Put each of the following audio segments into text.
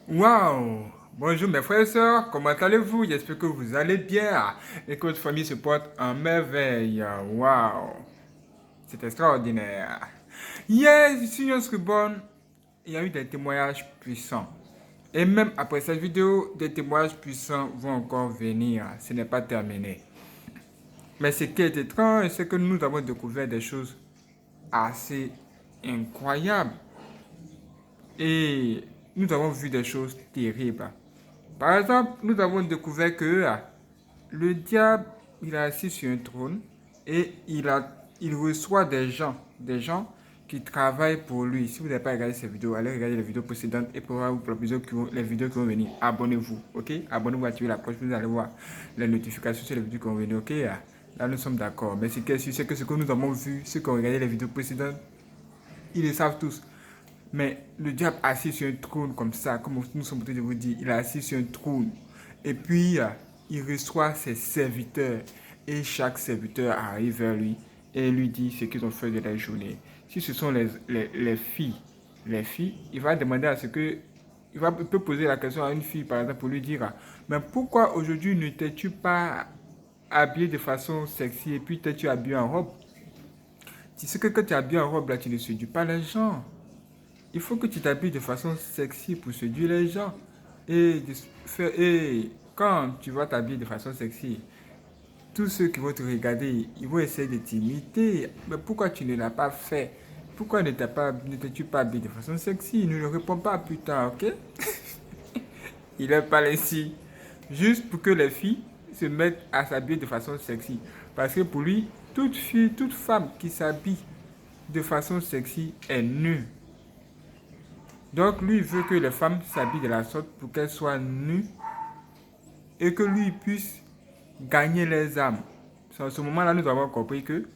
Waouh! Bonjour mes frères et sœurs, comment allez-vous? J'espère que vous allez bien et que votre famille se porte en merveille. Waouh! C'est extraordinaire. Hier, ici Yons Reborn, il y a eu des témoignages puissants. Et même après cette vidéo, des témoignages puissants vont encore venir. Ce n'est pas terminé. Mais ce qui est étrange, c'est que nous avons découvert des choses assez incroyables. Et nous avons vu des choses terribles. Par exemple, nous avons découvert que le diable, il est assis sur un trône et il reçoit des gens qui travaillent pour lui. Si vous n'avez pas regardé ces vidéos, allez regarder les vidéos précédentes et pour voir les vidéos qui vont venir. Abonnez-vous, ok? Abonnez-vous, activez la cloche, vous allez voir les notifications sur les vidéos qui vont venir, ok? Là, nous sommes d'accord. Mais ce qui est sûr, c'est que ce que nous avons vu, ceux qui ont regardé les vidéos précédentes, ils le savent tous. Mais le diable assis sur un trône comme ça, comme nous sommes en train de vous dire, il est assis sur un trône. Et puis, il reçoit ses serviteurs. Et chaque serviteur arrive vers lui et lui dit ce qu'ils ont fait de la journée. Si ce sont les filles, il va demander à ce que... Il peut poser la question à une fille, par exemple, pour lui dire, mais pourquoi aujourd'hui ne t'es-tu pas habillé de façon sexy et puis t'es-tu habillé en robe? Tu sais que quand tu es habillé en robe, là, tu ne séduis pas les gens. Il faut que tu t'habilles de façon sexy pour séduire les gens. Et quand tu vas t'habiller de façon sexy, tous ceux qui vont te regarder, ils vont essayer de t'imiter. Mais pourquoi tu ne l'as pas fait? Pourquoi ne t'es-tu pas habillé de façon sexy? Il ne le répond pas plus tard, ok? Il est pas ici. Juste pour que les filles se mettent à s'habiller de façon sexy. Parce que pour lui, toute fille, toute femme qui s'habille de façon sexy est nue. Donc lui, il veut que les femmes s'habillent de la sorte pour qu'elles soient nues et que lui puisse gagner les âmes. C'est à ce moment-là, nous avons compris que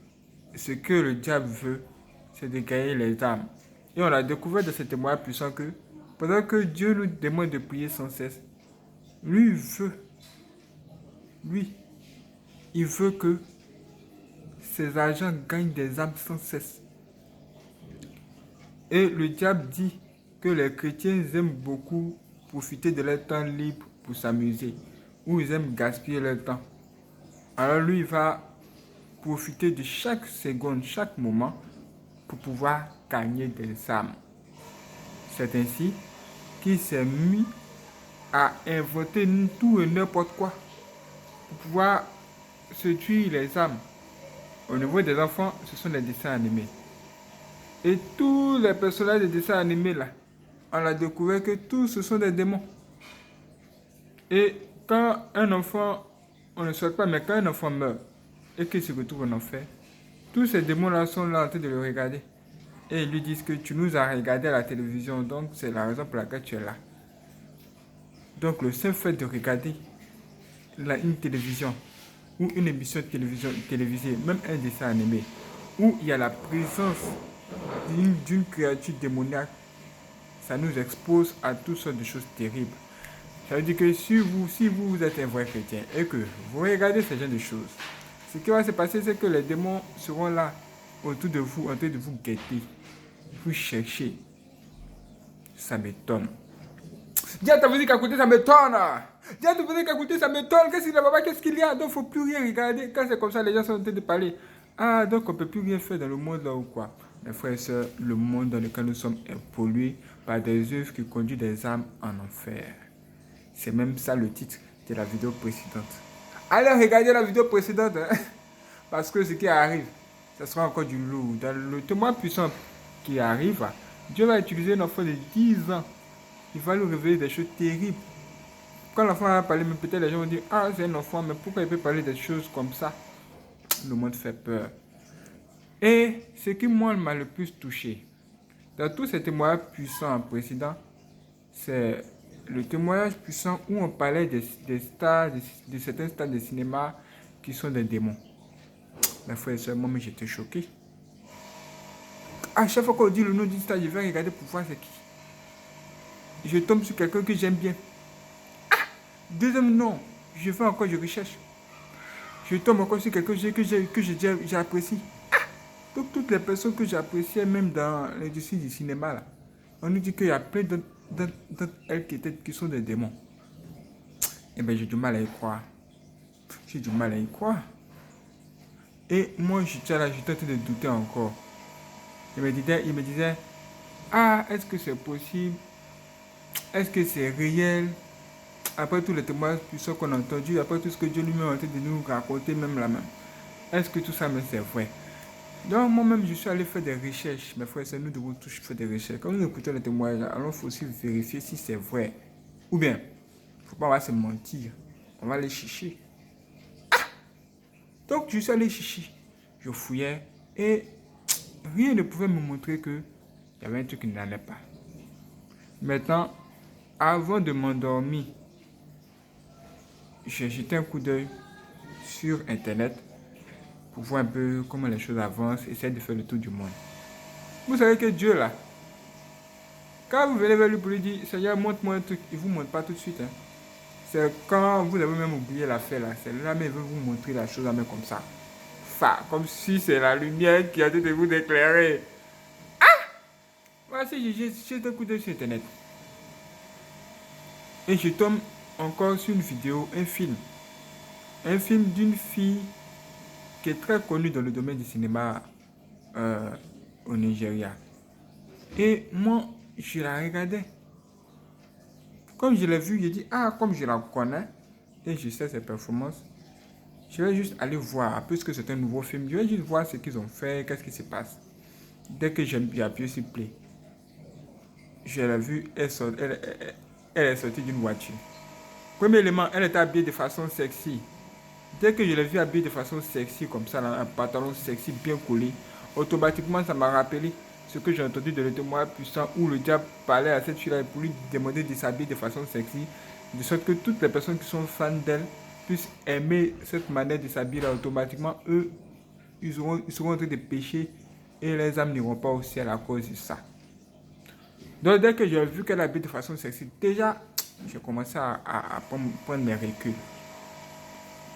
ce que le diable veut, c'est de gagner les âmes. Et on a découvert de ce témoignage puissant que pendant que Dieu nous demande de prier sans cesse, lui veut, lui, il veut que ses agents gagnent des âmes sans cesse. Et le diable dit que les chrétiens aiment beaucoup profiter de leur temps libre pour s'amuser, ou ils aiment gaspiller leur temps. Alors lui, il va profiter de chaque seconde, chaque moment, pour pouvoir gagner des âmes. C'est ainsi qu'il s'est mis à inventer tout et n'importe quoi pour pouvoir séduire les âmes. Au niveau des enfants, ce sont les dessins animés. Et tous les personnages des dessins animés là, on a découvert que tous ce sont des démons. Et quand un enfant, on ne souhaite pas, mais quand un enfant meurt et qu'il se retrouve en enfer, tous ces démons-là sont là en train de le regarder. Et ils lui disent que tu nous as regardé à la télévision, donc c'est la raison pour laquelle tu es là. Donc le seul fait de regarder une télévision ou une émission télévisée, même un dessin animé, où il y a la présence d'une créature démoniaque, ça nous expose à toutes sortes de choses terribles. Ça veut dire que si vous êtes un vrai chrétien et que vous regardez ce genre de choses, ce qui va se passer, c'est que les démons seront là autour de vous, en train de vous guetter, vous chercher. Ça m'étonne. Dieu t'as dit qu'à côté, ça m'étonne. Dieu te dit qu'à côté, ça m'étonne. Qu'est-ce qu'il y a, papa? Qu'est-ce qu'il y a? Donc, il ne faut plus rien regarder. Quand c'est comme ça, les gens sont en train de parler. Ah, donc on ne peut plus rien faire dans le monde là ou quoi? Mes frères et sœurs, le monde dans lequel nous sommes est pollué par des œuvres qui conduisent des âmes en enfer. C'est même ça le titre de la vidéo précédente. Allez regarder la vidéo précédente, hein, parce que ce qui arrive, ce sera encore du lourd. Dans le témoin puissant qui arrive, Dieu va utiliser un enfant de 10 ans. Il va lui révéler des choses terribles. Quand l'enfant va parler, peut-être les gens vont dire, ah, c'est un enfant, mais pourquoi il peut parler des choses comme ça? Le monde fait peur. Et ce qui moi m'a le plus touché, dans tous ces témoignages puissants précédents, c'est le témoignage puissant où on parlait des stars, de certains stars de cinéma qui sont des démons. Mes frères et sœurs, moi, j'étais choqué. À chaque fois qu'on dit le nom d'une star, je vais regarder pour voir c'est qui. Je tombe sur quelqu'un que j'aime bien. Deuxième nom, je recherche. Je tombe encore sur quelqu'un que j'apprécie. Donc toutes les personnes que j'appréciais, même dans l'industrie du cinéma, là, on nous dit qu'il y a plein d'autres dans elles qui sont des démons. Eh bien, j'ai du mal à y croire. J'ai du mal à y croire. Et moi, j'étais là, j'étais en train de douter encore. Il me disait, ah, est-ce que c'est possible? Est-ce que c'est réel? Après tous les témoignages puissants qu'on a entendus, après tout ce que Dieu lui-même est en train de nous raconter, même là-même. Est-ce que tout ça, mais c'est vrai? Donc, moi-même, je suis allé faire des recherches. Mes frères, c'est nous devons tous faire des recherches. Quand nous écoutons les témoignages, alors il faut aussi vérifier si c'est vrai. Ou bien, il ne faut pas se mentir. On va aller chercher. Donc, je suis allé chercher. Je fouillais et rien ne pouvait me montrer qu'il y avait un truc qui n'allait pas. Maintenant, avant de m'endormir, j'ai jeté un coup d'œil sur Internet pour voir un peu comment les choses avancent, essayer de faire le tour du monde. Vous savez que Dieu, là, quand vous venez vers lui pour lui dire, Seigneur, montre-moi un truc, il ne vous montre pas tout de suite. Hein. C'est quand vous avez même oublié l'affaire, là, c'est là, mais il veut vous montrer la chose même comme ça. Comme si c'est la lumière qui a de vous éclairer. Voici, j'ai jeté un coup d'œil sur Internet. Et je tombe encore sur une vidéo, un film. Un film d'une fille qui est très connue dans le domaine du cinéma au Nigeria. Et moi, je la regardais. Comme je l'ai vue, j'ai dit, ah, comme je la connais, et je sais ses performances, je vais juste aller voir, puisque c'est un nouveau film, je vais juste voir ce qu'ils ont fait, qu'est-ce qui se passe. Dès que j'ai appuyé sur play, je l'ai vue, elle est sortie d'une voiture. Premier élément, elle était habillée de façon sexy. Dès que je l'ai vue habillée de façon sexy, comme ça, un pantalon sexy bien collé, automatiquement, ça m'a rappelé ce que j'ai entendu de le témoignage puissant où le diable parlait à cette fille-là pour lui demander de s'habiller de façon sexy, de sorte que toutes les personnes qui sont fans d'elle puissent aimer cette manière de s'habiller là, automatiquement, eux, ils seront en train de pécher et les âmes n'iront pas au ciel à cause de ça. Donc dès que j'ai vu qu'elle habille de façon sexy, déjà, j'ai commencé à prendre mes reculs.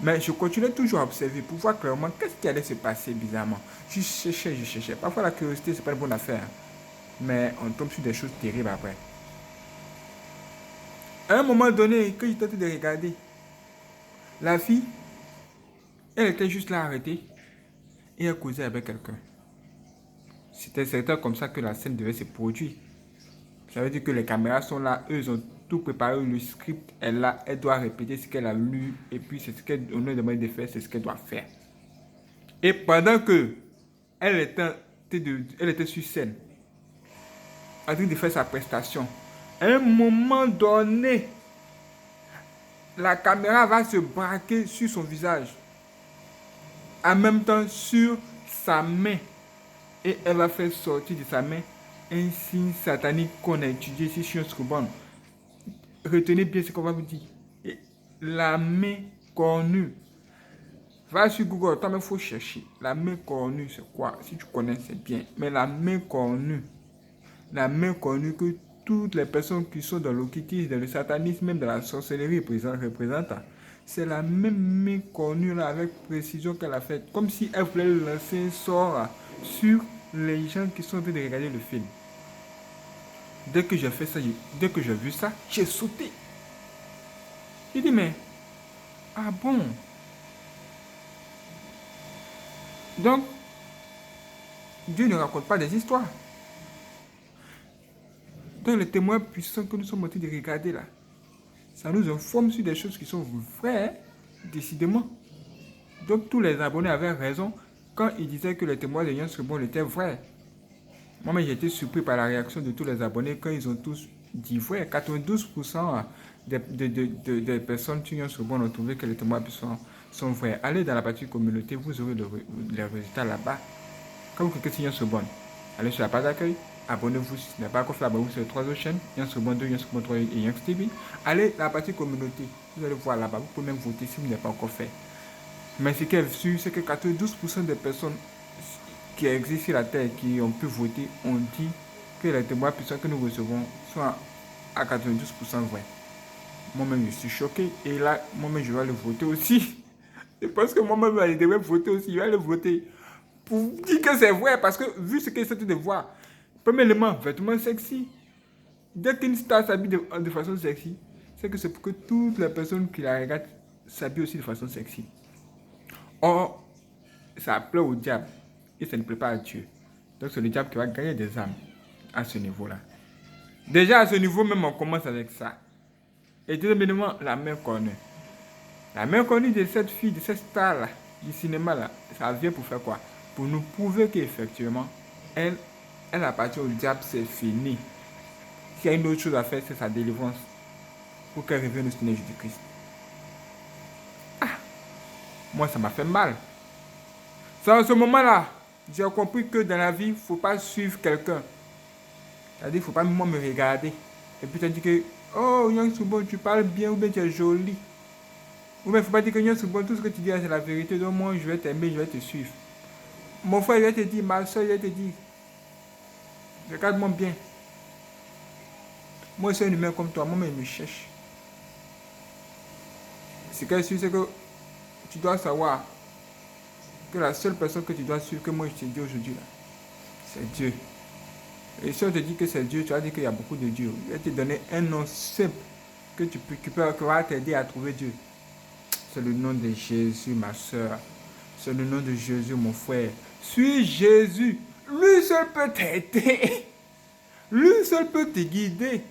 Mais je continuais toujours à observer pour voir clairement qu'est-ce qui allait se passer bizarrement. Je cherchais. Parfois la curiosité, c'est pas une bonne affaire. Mais on tombe sur des choses terribles après. À un moment donné, quand j'étais en train de regarder, la fille, elle était juste là arrêtée et elle causait avec quelqu'un. C'était comme ça que la scène devait se produire. Ça veut dire que les caméras sont là, eux ils ont tout préparé, le script est là, elle doit répéter ce qu'elle a lu et puis c'est ce qu'on lui demande de faire, c'est ce qu'elle doit faire. Et pendant que elle était sur scène, en train de faire sa prestation, à un moment donné, la caméra va se braquer sur son visage, en même temps sur sa main, et elle va faire sortir de sa main un signe satanique qu'on a étudié ici sur Scrubon. Retenez bien ce qu'on va vous dire. Et la main cornue. Va sur Google, toi, il faut chercher. La main cornue, c'est quoi? Si tu connais, c'est bien. Mais la main cornue que toutes les personnes qui sont dans l'occultisme, dans le satanisme, même dans la sorcellerie représentent, c'est la même main cornue là, avec précision qu'elle a faite. Comme si elle voulait lancer un sort sur les gens qui sont en train de regarder le film. Dès que j'ai fait ça, dès que j'ai vu ça, j'ai sauté. J'ai dit, mais, ah bon? Donc, Dieu ne raconte pas des histoires. Donc, les témoins puissants que nous sommes en train de regarder là, ça nous informe sur des choses qui sont vraies, décidément. Donc, tous les abonnés avaient raison quand ils disaient que les témoins de Yann Sebon étaient vrais. Moi-même, j'ai été surpris par la réaction de tous les abonnés quand ils ont tous dit vrai. 92% des personnes sur Yann Sebon ont trouvé que les témoins sont vrais. Allez dans la partie communauté, vous aurez les résultats là-bas. Quand vous cliquez sur Yann Sebon, allez sur la page d'accueil, abonnez-vous si ce n'est pas encore fait, abonnez-vous sur les 3 autres chaînes, Yann Sebon 2, Yann Sebon 3 et Yann TV. Allez dans la partie communauté, vous allez voir là-bas, vous pouvez même voter si vous n'avez pas encore fait. Mais ce qui est sûr, c'est que 92% des personnes qui existent sur la Terre, qui ont pu voter, ont dit que les témoins puissants que nous recevons sont à 92% vrais. Moi-même, je suis choqué. Et là, moi-même, je vais aller voter aussi. Je pense que moi-même, je devrais voter aussi. Je vais aller voter pour dire que c'est vrai. Parce que vu ce que c'est de voir, premier élément, vêtements sexy. Dès qu'une star s'habille de façon sexy, c'est que c'est pour que toutes les personnes qui la regardent s'habillent aussi de façon sexy. Or, ça plaît au diable et ça ne plaît pas à Dieu. Donc c'est le diable qui va gagner des âmes à ce niveau-là. Déjà à ce niveau même, on commence avec ça. Et deuxièmement, la main connue. La main connue de cette fille, de cette star-là, du cinéma-là, ça vient pour faire quoi? Pour nous prouver qu'effectivement, elle appartient au diable, c'est fini. S'il y a une autre chose à faire, c'est sa délivrance. Pour qu'elle revienne au Seigneur Jésus-Christ. Moi, ça m'a fait mal. C'est en ce moment-là, j'ai compris que dans la vie, il ne faut pas suivre quelqu'un. C'est-à-dire, il ne faut pas moi me regarder. Et puis, tu dis que, oh, Yang Soubon, tu parles bien ou bien tu es joli. Ou bien, il ne faut pas dire que Yang Soubon, tout ce que tu dis, c'est la vérité. Donc, moi, je vais t'aimer, je vais te suivre. Mon frère, il va te dire, ma soeur, il va te dire, regarde-moi bien. Moi, je suis un humain comme toi, moi-même, il me cherche. Ce que je suis, c'est que tu dois savoir que la seule personne que tu dois suivre, que moi je te dis aujourd'hui, là, c'est Dieu. Et si on te dit que c'est Dieu, tu vas dire qu'il y a beaucoup de Dieu. Je vais te donner un nom simple qui va t'aider à trouver Dieu. C'est le nom de Jésus, ma soeur. C'est le nom de Jésus, mon frère. Suis Jésus. Lui seul peut t'aider. Lui seul peut te guider.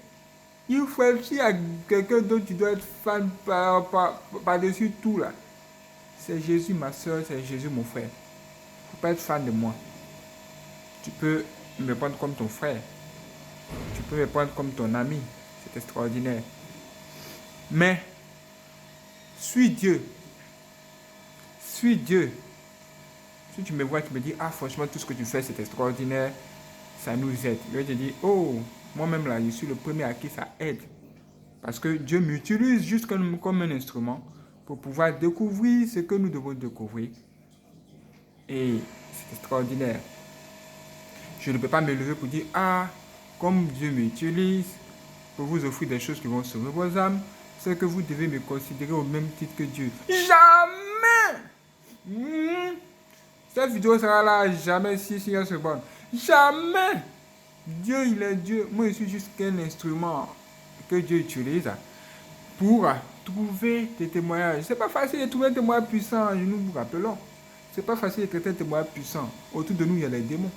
Il faut s'il y a quelqu'un dont tu dois être fan par-dessus tout là. C'est Jésus, ma soeur, c'est Jésus, mon frère. Il ne faut pas être fan de moi. Tu peux me prendre comme ton frère. Tu peux me prendre comme ton ami. C'est extraordinaire. Mais, suis Dieu. Suis Dieu. Si tu me vois, tu me dis, ah, franchement, tout ce que tu fais, c'est extraordinaire. Ça nous aide. Je vais te dire, oh, moi-même là, je suis le premier à qui ça aide. Parce que Dieu m'utilise juste comme un instrument pour pouvoir découvrir ce que nous devons découvrir. Et c'est extraordinaire. Je ne peux pas me lever pour dire, ah, comme Dieu m'utilise pour vous offrir des choses qui vont sauver vos âmes, c'est que vous devez me considérer au même titre que Dieu. Jamais! Cette vidéo sera là jamais si elle se bonne. Jamais! Dieu, il est Dieu. Moi, je suis juste qu'un instrument que Dieu utilise pour trouver des témoignages. C'est pas facile de trouver un témoignage puissant, nous vous rappelons. C'est pas facile de traiter un témoignage puissant. Autour de nous, il y a les démons.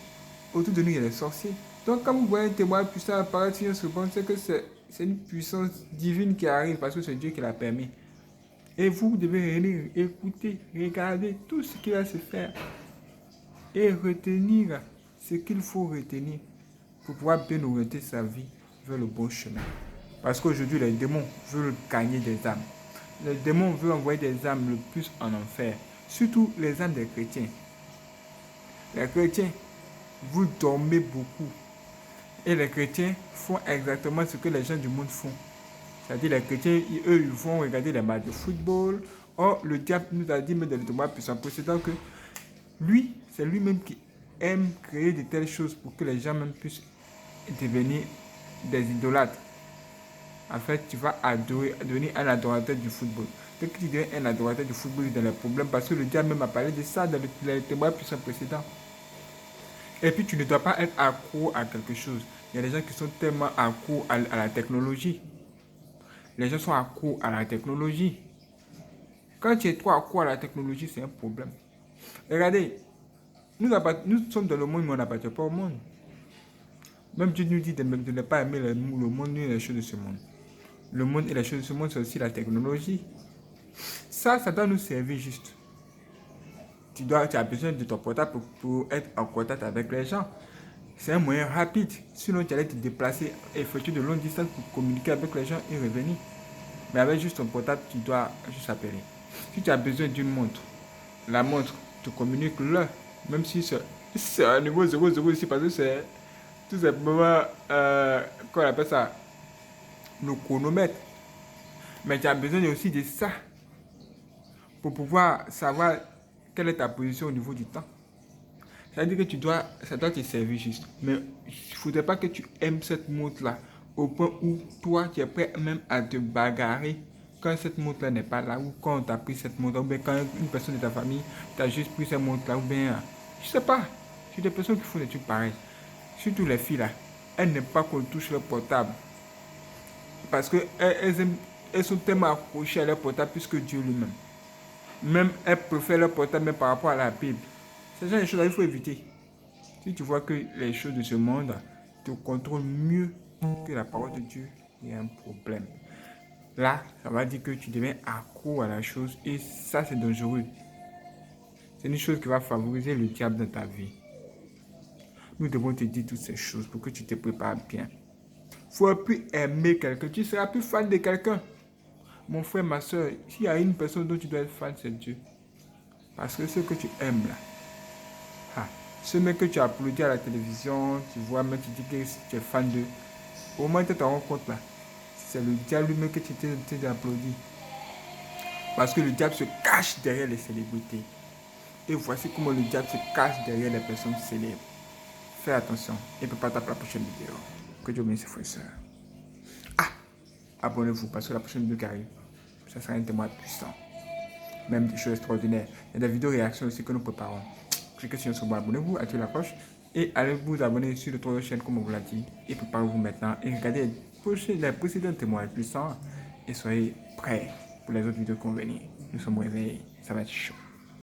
Autour de nous, il y a les sorciers. Donc, quand vous voyez un témoignage puissant apparaître sur une seconde, c'est que c'est une puissance divine qui arrive parce que c'est Dieu qui l'a permis. Et vous devez venir écouter, regarder tout ce qui va se faire et retenir ce qu'il faut retenir pour pouvoir bien orienter sa vie vers le bon chemin. Parce qu'aujourd'hui, les démons veulent gagner des âmes. Les démons veulent envoyer des âmes le plus en enfer. Surtout les âmes des chrétiens. Les chrétiens, vous dormez beaucoup. Et les chrétiens font exactement ce que les gens du monde font. C'est-à-dire les chrétiens, eux, ils vont regarder les matchs de football. Or, le diable nous a dit, mais dans le témoin puissant précédent, que lui, c'est lui-même qui aime créer de telles choses pour que les gens même puissent devenir des idolâtres. En fait, tu vas devenir un adorateur du football. Dès que tu deviens un adorateur du football, il y a des problèmes parce que le diable même a parlé de ça dans les témoignages puissants précédents. Et puis, tu ne dois pas être accro à quelque chose. Il y a des gens qui sont tellement accros à la technologie. Les gens sont accros à la technologie. Quand tu es trop accro à la technologie, c'est un problème. Regardez, nous sommes dans le monde, mais on n'appartient pas au monde. Même Dieu nous dit de ne pas aimer le monde ni les choses de ce monde. Le monde et les choses de ce monde, c'est aussi la technologie. Ça doit nous servir juste. Tu as besoin de ton portable pour être en contact avec les gens. C'est un moyen rapide. Sinon, tu allais te déplacer et effectuer de longues distances pour communiquer avec les gens et revenir. Mais avec juste ton portable, tu dois juste appeler. Si tu as besoin d'une montre, la montre te communique l'heure. Même si c'est un niveau 00 ici, parce que c'est tout simplement, qu'on appelle ça, le chronomètre. Mais tu as besoin aussi de ça pour pouvoir savoir quelle est ta position au niveau du temps. C'est-à-dire que ça doit te servir juste. Mais il ne faudrait pas que tu aimes cette montre-là au point où toi, tu es prêt même à te bagarrer quand cette montre-là n'est pas là, ou quand on t'a pris cette montre, ou bien quand une personne de ta famille t'a juste pris cette montre-là, ou bien, je sais pas, c'est des personnes qui font des trucs pareils. Surtout les filles là, elles n'aiment pas qu'on touche leur portable. Parce elles sont tellement accrochées à leur portable plus que Dieu lui-même. Même elles préfèrent leur portable même par rapport à la Bible. Ce genre de choses-là, il faut éviter. Si tu vois que les choses de ce monde te contrôlent mieux que la parole de Dieu, il y a un problème. Là, ça va dire que tu deviens accro à la chose et ça, c'est dangereux. C'est une chose qui va favoriser le diable dans ta vie. Nous devons te dire toutes ces choses pour que tu te prépares bien. Il ne faut plus aimer quelqu'un. Tu seras plus fan de quelqu'un. Mon frère, ma soeur, s'il y a une personne dont tu dois être fan, c'est Dieu. Parce que ce que tu aimes là, ce mec que tu applaudis à la télévision, tu vois, même tu dis que tu es fan de, au moins tu te rends compte là, c'est le diable lui-même que tu t'es applaudi. Parce que le diable se cache derrière les célébrités. Et voici comment le diable se cache derrière les personnes célèbres. Fais attention et prépare-toi pour la prochaine vidéo. Que Dieu bénisse, frères et sœurs. Abonnez-vous parce que la prochaine vidéo qui arrive, ça sera un témoin puissant. Même des choses extraordinaires. Il y a des vidéos réactions aussi que nous préparons. Cliquez sur ce bouton, abonnez-vous, activez la cloche et allez vous abonner sur notre chaîne comme on vous l'a dit. Et préparez-vous maintenant et regardez les précédents témoignages puissants et soyez prêts pour les autres vidéos qu'on va venir. Nous sommes réveillés, ça va être chaud.